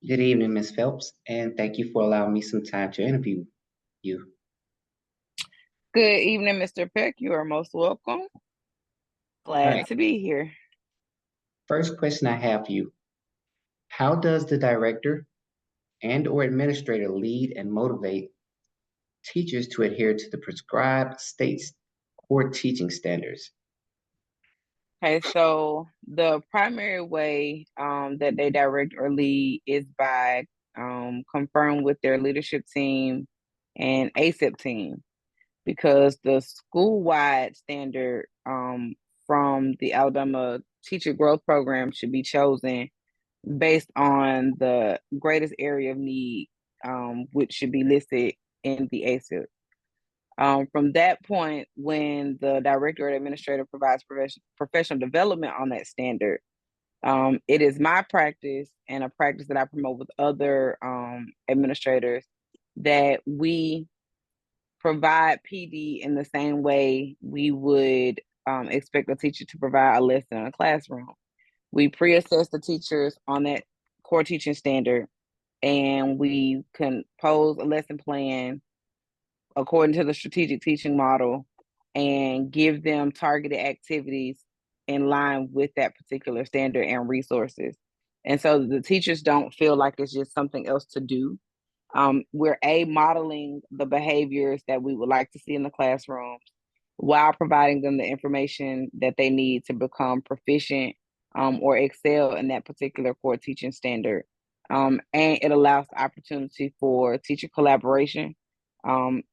Good evening, Ms. Phelps, and thank you for allowing me some time to interview you. Good evening, Mr. Peck. You are most welcome. All Glad right, to be here. first question I have for you. How does the director and/or administrator lead and motivate teachers to adhere to the prescribed state's core teaching standards? Okay, so the primary way that they direct or lead is by conferring with their leadership team and ASIP team, because the school-wide standard from the Alabama Teacher Growth Program should be chosen based on the greatest area of need, which should be listed in the ASIP. From that point, when the director or administrator provides professional development on that standard, it is my practice and a practice that I promote with other administrators that we provide PD in the same way we would expect a teacher to provide a lesson in a classroom. We pre-assess the teachers on that core teaching standard, and we compose a lesson plan according to the strategic teaching model and give them targeted activities in line with that particular standard and resources. And so the teachers don't feel like it's just something else to do. We're modeling the behaviors that we would like to see in the classrooms while providing them the information that they need to become proficient or excel in that particular core teaching standard. And it allows the opportunity for teacher collaboration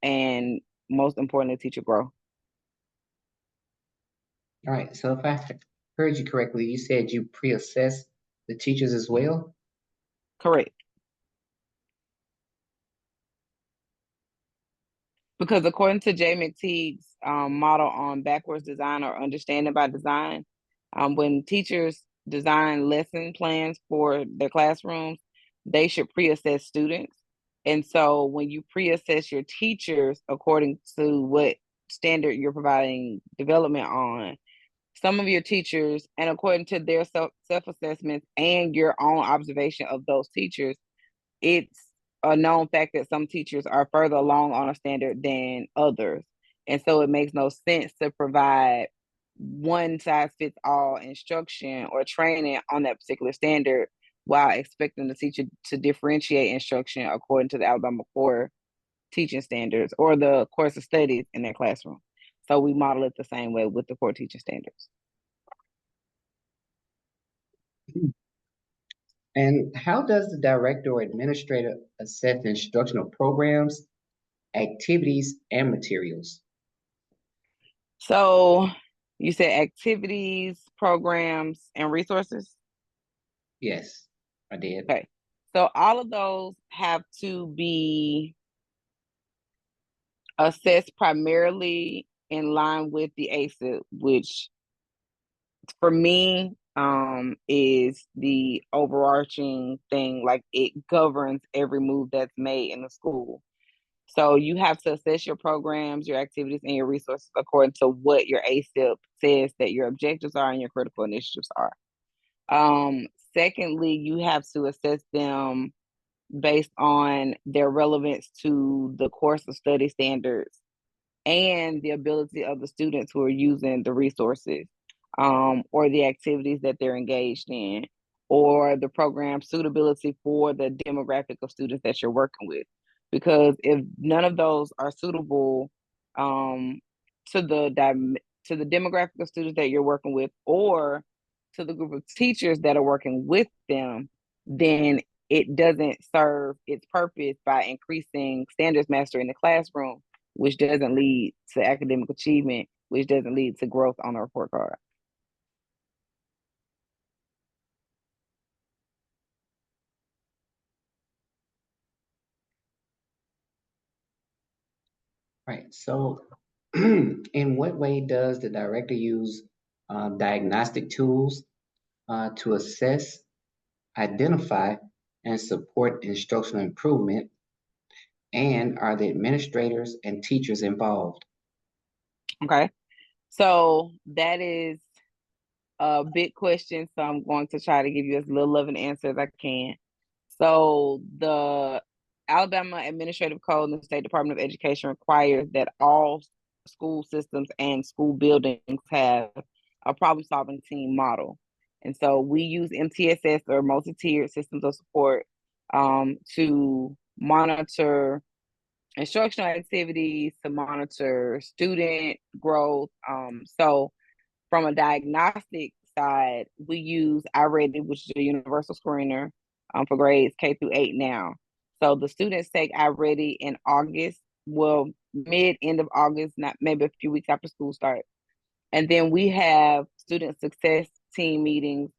and most importantly, teacher growth. All right, so if I heard you correctly, you said you pre-assess the teachers as well? Correct. Because according to Jay McTeague's model on backwards design or understanding by design, when teachers design lesson plans for their classrooms, they should pre-assess students. And so when you pre-assess your teachers according to what standard you're providing development on, some of your teachers, and according to their self-assessments and your own observation of those teachers, it's a known fact that some teachers are further along on a standard than others. And so it makes no sense to provide one size fits all instruction or training on that particular standard while expecting the teacher to differentiate instruction according to the Alabama core teaching standards or the course of studies in their classroom. So we model it the same way with the core teaching standards. And how does the director or administrator assess instructional programs, activities, and materials? So you said activities, programs, and resources? Yes, I did. Okay. So all of those have to be assessed primarily in line with the ASIP, which for me is the overarching thing. Like it governs every move that's made in the school. So you have to assess your programs, your activities, and your resources according to what your ASIP says that your objectives are and your critical initiatives are. Secondly, you have to assess them based on their relevance to the course of study standards and the ability of the students who are using the resources, or the activities that they're engaged in, or the program suitability for the demographic of students that you're working with. Because if none of those are suitable um, to to the demographic of students that you're working with, or to the group of teachers that are working with them, then it doesn't serve its purpose by increasing standards mastery in the classroom, which doesn't lead to academic achievement, which doesn't lead to growth on the report card. Right. So, in what way does the director use diagnostic tools to assess, identify, and support instructional improvement? And are the administrators and teachers involved? Okay. So that is a big question. So I'm going to try to give you as little of an answer as I can. So the Alabama Administrative Code and the State Department of Education requires that all school systems and school buildings have a problem solving team model. And so we use MTSS, or multi-tiered systems of support, to monitor instructional activities, to monitor student growth. So from a diagnostic side, we use iReady, which is a universal screener, for grades K through 8 now. So the students take iReady in August, well, end of August, not maybe a few weeks after school starts. And then we have student success team meetings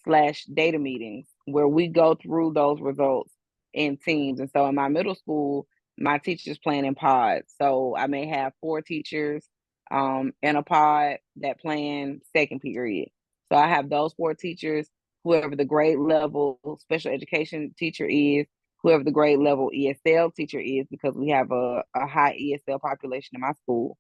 slash data meetings where we go through those results in teams. And so in my middle school, my teachers plan in pods. So I may have 4 teachers in a pod that plan second period. So I have those 4 teachers, whoever the grade level special education teacher is, whoever the grade level ESL teacher is, because we have a high ESL population in my school,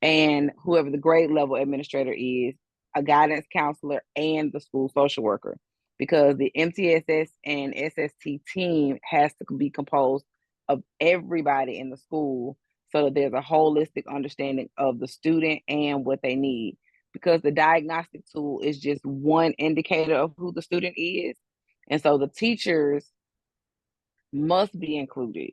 and whoever the grade level administrator is, a guidance counselor, and the school social worker. Because the MTSS and SST team has to be composed of everybody in the school so that there's a holistic understanding of the student and what they need. Because the diagnostic tool is just one indicator of who the student is. And so the teachers must be included,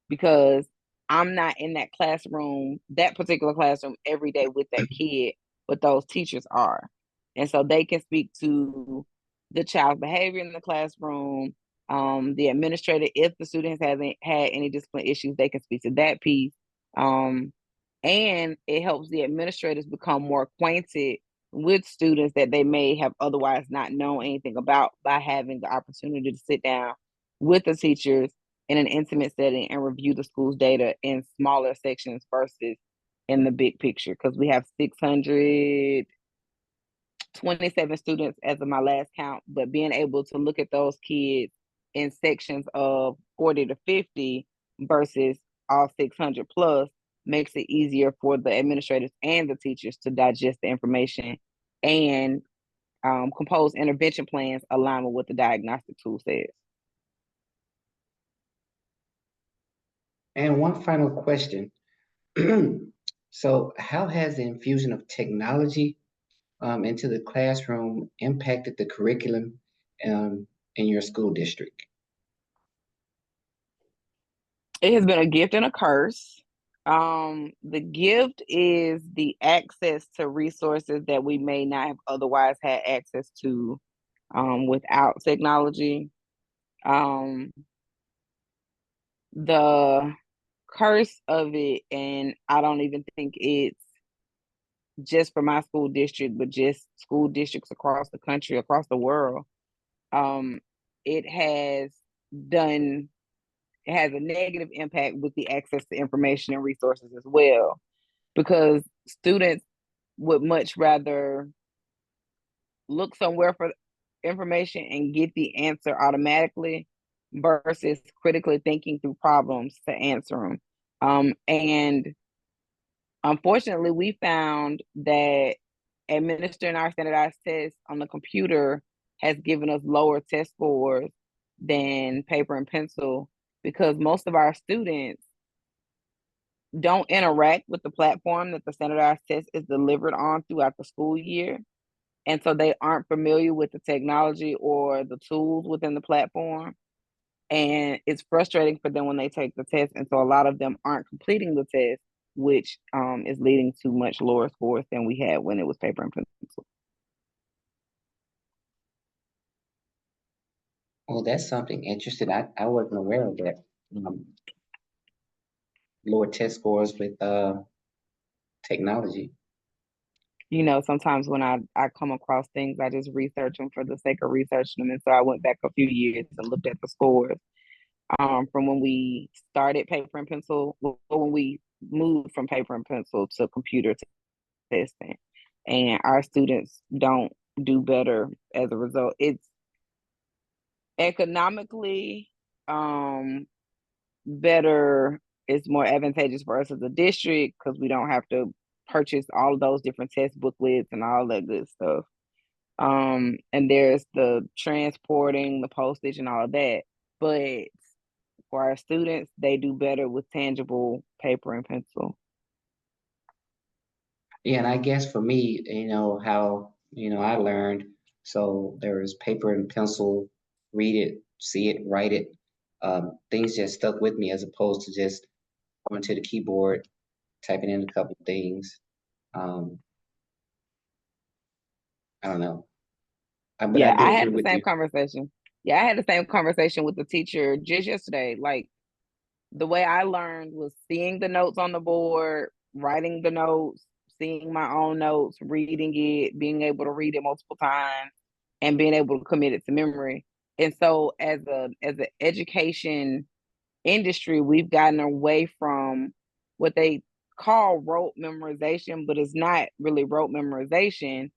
because I'm not in that classroom, that particular classroom, every day with that kid, but those teachers are. And so they can speak to the child's behavior in the classroom, the administrator, if the student hasn't had any discipline issues, they can speak to that piece. Um, and it helps the administrators become more acquainted with students that they may have otherwise not known anything about, by having the opportunity to sit down with the teachers in an intimate setting and review the school's data in smaller sections versus in the big picture. Because we have 627 students as of my last count, but being able to look at those kids in sections of 40 to 50 versus all 600 plus makes it easier for the administrators and the teachers to digest the information and compose intervention plans aligned with what the diagnostic tool says. And one final question. So, how has the infusion of technology into the classroom impacted the curriculum in your school district? It has been a gift and a curse. The gift is the access to resources that we may not have otherwise had access to without technology. Um, the curse of it, and I don't even think it's just for my school district, but just school districts across the country, across the world. Um, it has done it has a negative impact with the access to information and resources as well, because students would much rather look somewhere for information and get the answer automatically versus critically thinking through problems to answer them. And unfortunately, we found that administering our standardized tests on the computer has given us lower test scores than paper and pencil, because most of our students don't interact with the platform that the standardized test is delivered on throughout the school year. And so they aren't familiar with the technology or the tools within the platform. And it's frustrating for them when they take the test. And so a lot of them aren't completing the test, which is leading to much lower scores than we had when it was paper and pencil. Well, that's something interesting. I wasn't aware of that. Um, Lower test scores with technology. Sometimes when I come across things, I just research them for the sake of researching them. And so I went back a few years and looked at the scores from when we started paper and pencil, when we moved from paper and pencil to computer testing. And our students don't do better as a result. It's economically better, it's more advantageous for us as a district because we don't have to purchase all of those different test booklets and all that good stuff. And there's the transporting, the postage, and all of that. But for our students, they do better with tangible paper and pencil. Yeah, and I guess for me, how, I learned, so there was paper and pencil, read it, see it, write it. Things just stuck with me as opposed to just going to the keyboard, typing in a couple of things. Um, I don't know. But I Yeah, do I had agree the with same you. conversation. Yeah, I had the same conversation with the teacher just yesterday. Like the way I learned was seeing the notes on the board, writing the notes, seeing my own notes, reading it, being able to read it multiple times, and being able to commit it to memory. And so as an education industry, we've gotten away from what they call rote memorization, but it's not really rote memorization.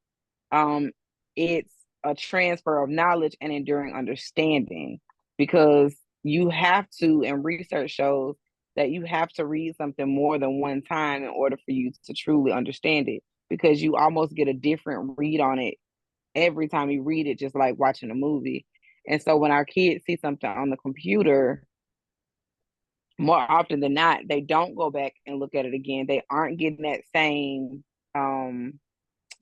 um, it's a transfer of knowledge and enduring understanding, because you have to, and research shows that you have to read something more than one time in order for you to truly understand it, because you almost get a different read on it every time you read it, just like watching a movie. And so when our kids see something on the computer, more often than not, they don't go back and look at it again. They aren't getting that same um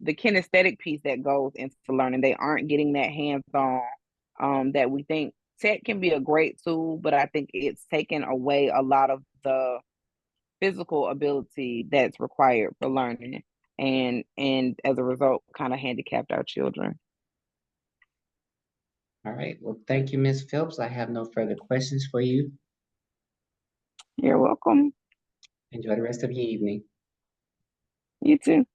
the kinesthetic piece that goes into learning. They aren't getting that hands-on, that we think tech can be a great tool, but I think it's taken away a lot of the physical ability that's required for learning, and as a result kind of handicapped our children. All right. Well, thank you, Miss Phelps. I have no further questions for you. You're welcome. Enjoy the rest of your evening. You too.